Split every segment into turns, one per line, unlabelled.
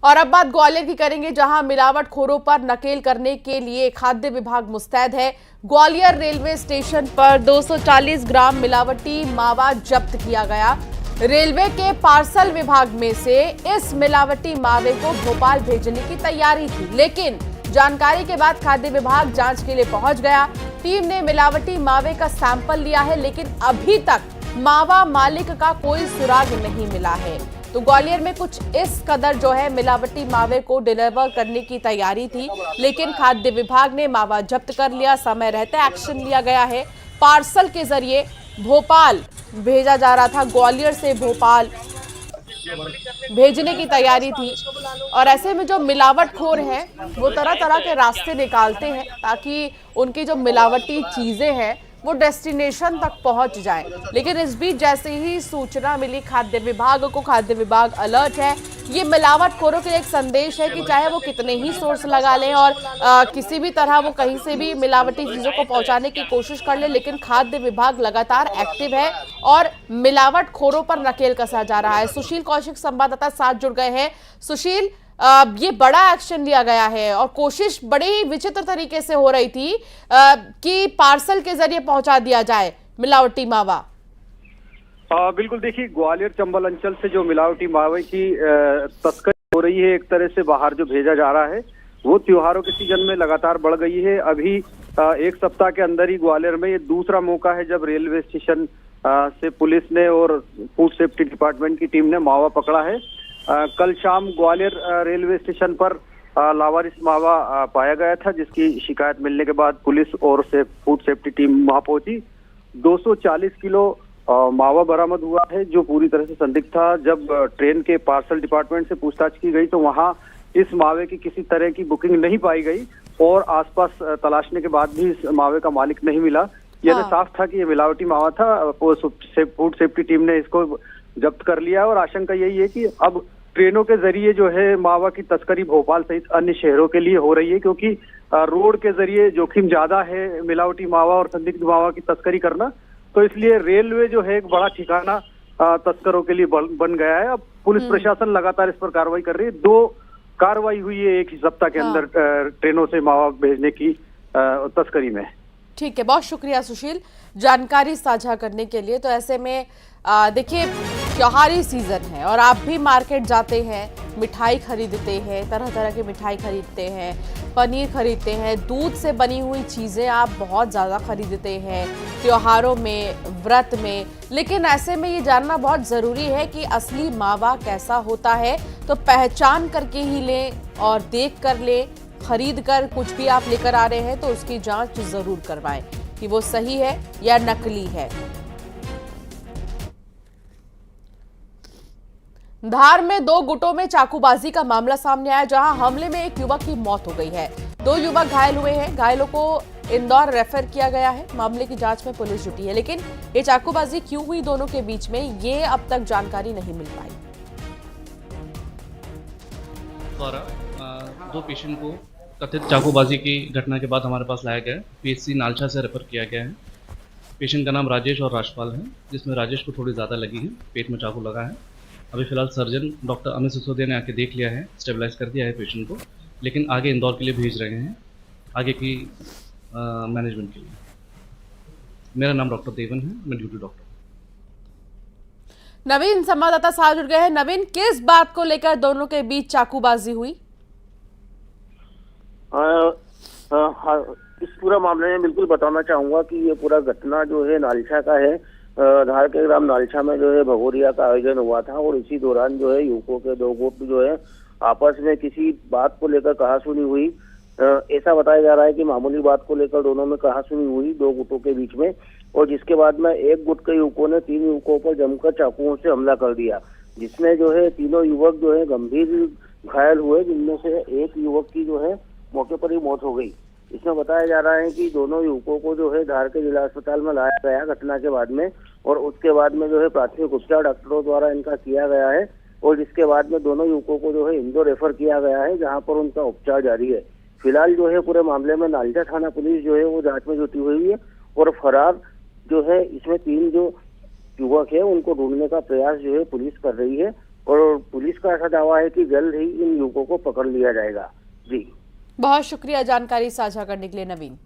और अब बात ग्वालियर की करेंगे, जहां मिलावटखोरों पर नकेल करने के लिए खाद्य विभाग मुस्तैद है। ग्वालियर रेलवे स्टेशन पर 240 ग्राम मिलावटी मावा जब्त किया गया। रेलवे के पार्सल विभाग में से इस मिलावटी मावे को भोपाल भेजने की तैयारी थी, लेकिन जानकारी के बाद खाद्य विभाग जांच के लिए पहुंच गया। टीम ने मिलावटी मावे का सैंपल लिया है, लेकिन अभी तक मावा मालिक का कोई सुराग नहीं मिला है। तो ग्वालियर में कुछ इस कदर जो है मिलावटी मावे को डिलीवर करने की तैयारी थी, लेकिन खाद्य विभाग ने मावा जब्त कर लिया। समय रहते एक्शन लिया गया है। पार्सल के जरिए भोपाल भेजा जा रहा था, ग्वालियर से भोपाल भेजने की तैयारी थी। और ऐसे में जो मिलावटखोर हैं वो तरह तरह के रास्ते निकालते हैं ताकि उनकी जो मिलावटी चीजें हैं वो डेस्टिनेशन तक पहुंच जाए। लेकिन इस बीच जैसे ही सूचना मिली खाद्य विभाग को, खाद्य विभाग अलर्ट है। ये मिलावटखोरों के लिए एक संदेश है कि चाहे वो कितने ही सोर्स लगा लें और किसी भी तरह वो कहीं से भी मिलावटी चीजों को पहुंचाने की कोशिश कर ले, लेकिन खाद्य विभाग लगातार एक्टिव है और मिलावटखोरों पर नकेल कसा जा रहा है। सुशील कौशिक संवाददाता साथ जुड़ गए हैं। सुशील, ये बड़ा एक्शन लिया गया है और कोशिश बड़े ही विचित्र तरीके से हो रही थी कि पार्सल के जरिए पहुंचा दिया जाए मिलावटी मावा।
बिल्कुल, देखिए ग्वालियर चंबल अंचल से जो मिलावटी मावे की तस्करी हो रही है, एक तरह से बाहर जो भेजा जा रहा है, वो त्योहारों के सीजन में लगातार बढ़ गई है। अभी एक सप्ताह के अंदर ही ग्वालियर में ये दूसरा मौका है जब रेलवे स्टेशन से पुलिस ने और फूड सेफ्टी डिपार्टमेंट की टीम ने मावा पकड़ा है। कल शाम ग्वालियर रेलवे स्टेशन पर लावारिस मावा पाया गया था, जिसकी शिकायत मिलने के बाद पुलिस और फूड सेफ्टी टीम वहां पहुंची। 240 किलो मावा बरामद हुआ है, जो पूरी तरह से संदिग्ध था। जब ट्रेन के पार्सल डिपार्टमेंट से पूछताछ की गई तो वहां इस मावे की किसी तरह की बुकिंग नहीं पाई गई और आसपास तलाशने के बाद भी इस मावे का मालिक नहीं मिला। यह साफ था कि ये मिलावटी मावा था। फूड सेफ्टी टीम ने इसको जब्त कर लिया और आशंका यही है कि अब ट्रेनों के जरिए जो है मावा की तस्करी भोपाल सहित अन्य शहरों के लिए हो रही है, क्योंकि रोड के जरिए जोखिम ज्यादा है मिलावटी मावा और संदिग्ध मावा की तस्करी करना। तो इसलिए रेलवे जो है एक बड़ा ठिकाना तस्करों के लिए बन गया है। अब पुलिस प्रशासन लगातार इस पर कार्रवाई कर रही है। 2 कार्रवाई हुई है एक ही सप्ताह के अंदर ट्रेनों से मावा भेजने की तस्करी में।
ठीक है, बहुत शुक्रिया सुशील जानकारी साझा करने के लिए। तो ऐसे में देखिए त्योहारी सीजन है और आप भी मार्केट जाते हैं, मिठाई खरीदते हैं, तरह तरह की मिठाई खरीदते हैं, पनीर खरीदते हैं, दूध से बनी हुई चीज़ें आप बहुत ज़्यादा खरीदते हैं त्योहारों में, व्रत में। लेकिन ऐसे में ये जानना बहुत ज़रूरी है कि असली मावा कैसा होता है, तो पहचान करके ही लें और देख कर लें। खरीद कर कुछ भी आप लेकर आ रहे हैं तो उसकी जांच जरूर करवाएं कि वो सही है या नकली है। धार में 2 गुटों में चाकूबाजी का मामला सामने आया, जहां हमले में एक युवक की मौत हो गई है। 2 युवक घायल हुए हैं। घायलों को इंदौर रेफर किया गया है। मामले की जांच में पुलिस जुटी है, लेकिन ये चाकूबाजी क्यों हुई दोनों के बीच में, ये अब तक जानकारी नहीं मिल पाई।
द्वारा 2 पेशेंट को कथित चाकूबाजी की घटना के बाद हमारे पास लाया गया है। पीएचसी नालछा से रेफर किया गया है। पेशेंट का नाम राजेश और राजपाल है, जिसमें राजेश को थोड़ी ज़्यादा लगी है, पेट में चाकू लगा है। अभी फिलहाल सर्जन डॉक्टर अमित सिसोदिया ने आके देख लिया है, स्टेबलाइज कर दिया है पेशेंट को, लेकिन आगे इंदौर के लिए भेज रहे हैं आगे की मैनेजमेंट के लिए। मेरा नाम डॉक्टर देवन है, मैं ड्यूटी डॉक्टर।
नवीन संवाददाता साथ जुड़ गए हैं। नवीन, किस बात को लेकर दोनों के बीच चाकूबाजी हुई?
इस पूरा मामले में बिल्कुल बताना चाहूंगा कि ये पूरा घटना जो है नालछा का है। धार के ग्राम नालछा में जो है भगोरिया का आयोजन हुआ था और इसी दौरान जो है युवकों के 2 गुट जो है आपस में किसी बात को लेकर कहासुनी हुई। ऐसा बताया जा रहा है कि मामूली बात को लेकर दोनों में कहासुनी हुई 2 गुटों के बीच में, और जिसके बाद में एक गुट के युवकों ने 3 युवकों पर जमकर चाकुओं से हमला कर दिया, जिसमें जो है तीनों युवक जो है गंभीर घायल हुए, जिनमें से एक युवक की जो है मौके पर ही मौत हो गई। इसमें बताया जा रहा है कि दोनों युवकों को जो है धार के जिला अस्पताल में लाया गया घटना के बाद में, और उसके बाद में जो है प्राथमिक उपचार डॉक्टरों द्वारा इनका किया गया है, और जिसके बाद में दोनों युवकों को जो है इंदौर रेफर किया गया है, जहां पर उनका उपचार जारी है। फिलहाल जो है पूरे मामले में नालचा थाना पुलिस जो है वो जांच में जुटी हुई है, और फरार जो है इसमें 3 जो युवक है उनको ढूंढने का प्रयास जो है पुलिस कर रही है। और पुलिस का ऐसा दावा है कि जल्द ही इन युवकों को पकड़ लिया जाएगा। जी,
बहुत शुक्रिया जानकारी साझा करने के लिए नवीन।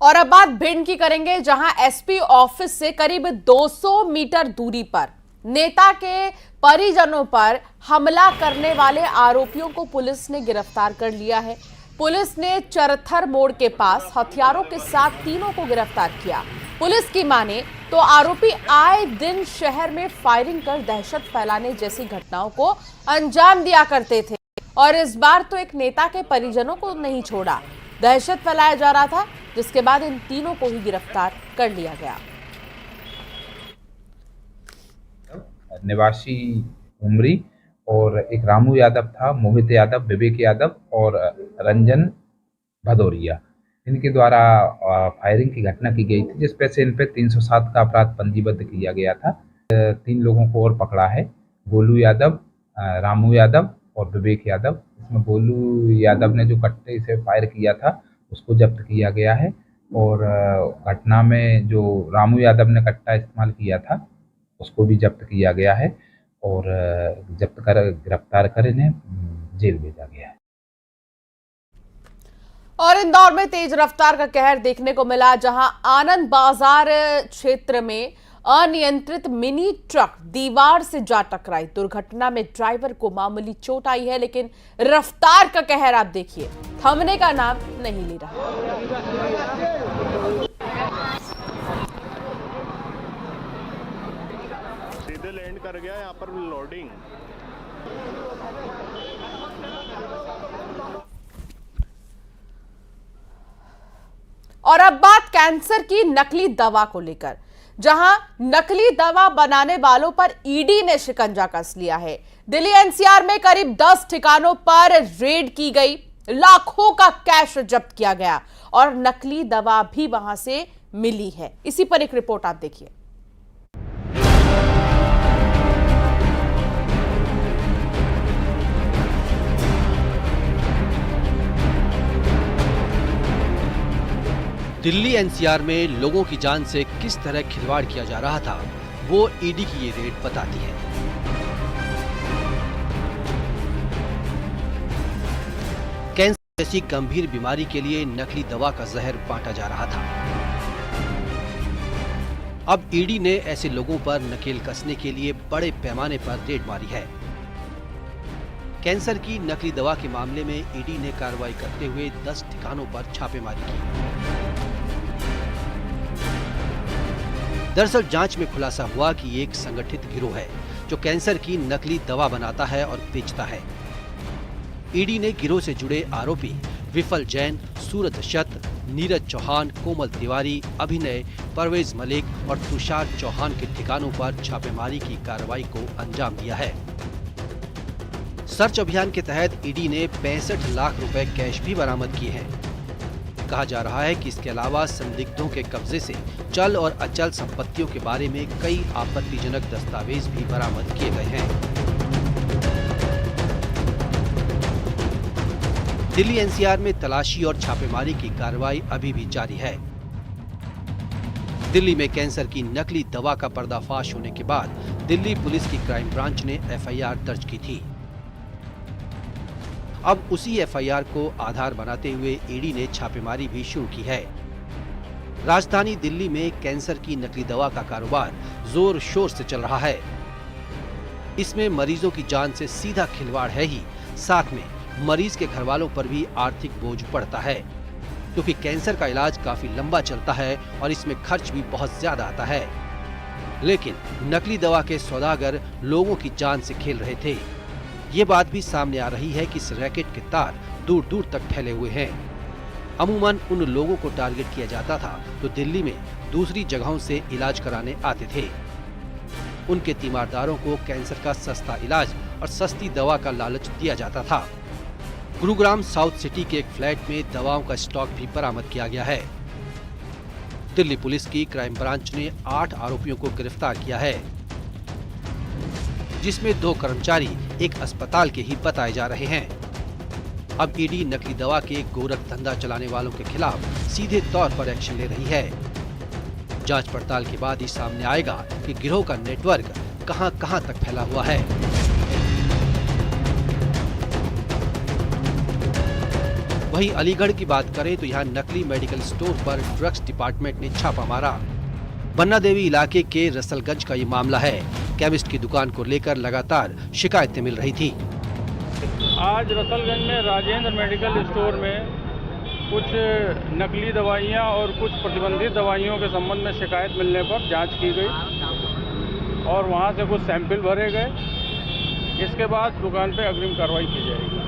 और अब बात भिंड की करेंगे, जहां एसपी ऑफिस से करीब 200 मीटर दूरी पर नेता के परिजनों पर हमला करने वाले आरोपियों को पुलिस ने गिरफ्तार कर लिया है। पुलिस ने चरथर मोड़ के पास हथियारों के साथ तीनों को गिरफ्तार किया। पुलिस की माने तो आरोपी आए दिन शहर में फायरिंग कर दहशत फैलाने जैसी घटनाओं को अंजाम दिया करते थे और इस बार तो एक नेता के परिजनों को नहीं छोड़ा, दहशत फैलाया जा रहा था, जिसके बाद इन तीनों को ही गिरफ्तार कर लिया गया।
निवासी उमरी और एक रामू यादव था, मोहित यादव, विवेक यादव और रंजन भदौरिया, इनके द्वारा फायरिंग की घटना की गई थी, जिस पे से इन पे 307 का अपराध पंजीबद्ध किया गया था। 3 लोगों को और पकड़ा है, गोलू यादव, रामू यादव और विवेक यादव। इसमें गोलू यादव ने जो कट्टे से फायर किया था उसको जब्त किया गया है और घटना में जो रामू यादव ने कट्टा इस्तेमाल किया था उसको भी जब्त किया गया है और जब्त कर गिरफ्तार कर इन्हें जेल भेजा गया है।
और इंदौर में तेज रफ्तार का कहर देखने को मिला, जहां आनंद बाजार क्षेत्र में अनियंत्रित मिनी ट्रक दीवार से जा टकराई। दुर्घटना में ड्राइवर को मामूली चोट आई है, लेकिन रफ्तार का कहर आप देखिए, थमने का नाम नहीं ले रहा।
सीधे लैंड कर गया यहाँ पर लोडिंग।
और अब बात कैंसर की नकली दवा को लेकर, जहां नकली दवा बनाने वालों पर ईडी ने शिकंजा कस लिया है। दिल्ली एनसीआर में करीब 10 ठिकानों पर रेड की गई, लाखों का कैश जब्त किया गया और नकली दवा भी वहां से मिली है। इसी पर एक रिपोर्ट आप देखिए।
दिल्ली एनसीआर में लोगों की जान से किस तरह खिलवाड़ किया जा रहा था, वो ईडी की ये रेड बताती है। कैंसर जैसी गंभीर बीमारी के लिए नकली दवा का जहर बांटा जा रहा था। अब ईडी ने ऐसे लोगों पर नकेल कसने के लिए बड़े पैमाने पर रेड मारी है। कैंसर की नकली दवा के मामले में ईडी ने कार्रवाई करते हुए 10 ठिकानों पर छापेमारी की। दरअसल जांच में खुलासा हुआ कि एक संगठित गिरोह है जो कैंसर की नकली दवा बनाता है और बेचता है। ईडी ने गिरोह से जुड़े आरोपी विफल जैन, सूरज दशरथ, नीरज चौहान, कोमल तिवारी, अभिनय, परवेज मलिक और तुषार चौहान के ठिकानों पर छापेमारी की कार्रवाई को अंजाम दिया है। सर्च अभियान के तहत ईडी ने 65 लाख रुपए कैश भी बरामद किए हैं। कहा जा रहा है कि इसके अलावा संदिग्धों के कब्जे से चल और अचल संपत्तियों के बारे में कई आपत्तिजनक दस्तावेज भी बरामद किए गए हैं। दिल्ली एनसीआर में तलाशी और छापेमारी की कार्रवाई अभी भी जारी है। दिल्ली में कैंसर की नकली दवा का पर्दाफाश होने के बाद दिल्ली पुलिस की क्राइम ब्रांच ने एफआईआर दर्ज की थी। अब उसी एफआईआर को आधार बनाते हुए ईडी ने छापेमारी भी शुरू की है। राजधानी दिल्ली में कैंसर की नकली दवा का कारोबार जोर शोर से चल रहा है। इसमें मरीजों की जान से सीधा खिलवाड़ है ही, साथ में मरीज के घर वालों पर भी आर्थिक बोझ पड़ता है, क्योंकि कैंसर का इलाज काफी लंबा चलता है और इसमें खर्च भी बहुत ज्यादा आता है। लेकिन नकली दवा के सौदागर लोगों की जान से खेल रहे थे। ये बात भी सामने आ रही है कि इस रैकेट के तार दूर दूर तक फैले हुए हैं। अमूमन उन लोगों को टारगेट किया जाता था जो दिल्ली में दूसरी जगहों से इलाज कराने आते थे। उनके तीमारदारों को कैंसर का सस्ता इलाज और सस्ती दवा का लालच दिया जाता था। गुरुग्राम साउथ सिटी के एक फ्लैट में दवाओं का स्टॉक भी बरामद किया गया है। दिल्ली पुलिस की क्राइम ब्रांच ने 8 आरोपियों को गिरफ्तार किया है, जिसमें 2 कर्मचारी एक अस्पताल के ही बताए जा रहे हैं। अब ईडी नकली दवा के गोरख धंधा चलाने वालों के खिलाफ सीधे तौर पर एक्शन ले रही है। जांच पड़ताल के बाद ही सामने आएगा कि गिरोह का नेटवर्क कहां-कहां तक फैला हुआ है। वहीं अलीगढ़ की बात करें तो यहाँ नकली मेडिकल स्टोर पर ड्रग्स डिपार्टमेंट ने छापा मारा। बन्ना देवी इलाके के रसलगंज का ये मामला है। केमिस्ट की दुकान को लेकर लगातार शिकायतें मिल रही थी।
आज रसलगंज में राजेंद्र मेडिकल स्टोर में कुछ नकली दवाइयां और कुछ प्रतिबंधित दवाइयों के संबंध में शिकायत मिलने पर जांच की गई और वहां से कुछ सैंपल भरे गए। इसके बाद दुकान पे अग्रिम कार्रवाई की जाएगी।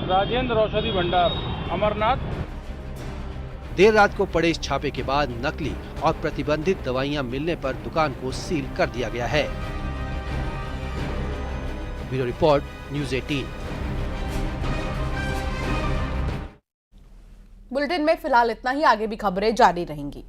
राजेंद्र औषधि भंडार, अमरनाथ।
देर रात को पड़े इस छापे के बाद नकली और प्रतिबंधित दवाइयां मिलने पर दुकान को सील कर दिया गया है। Bureau report, news 18।
बुलेटिन में फिलहाल इतना ही, आगे भी खबरें जारी रहेंगी।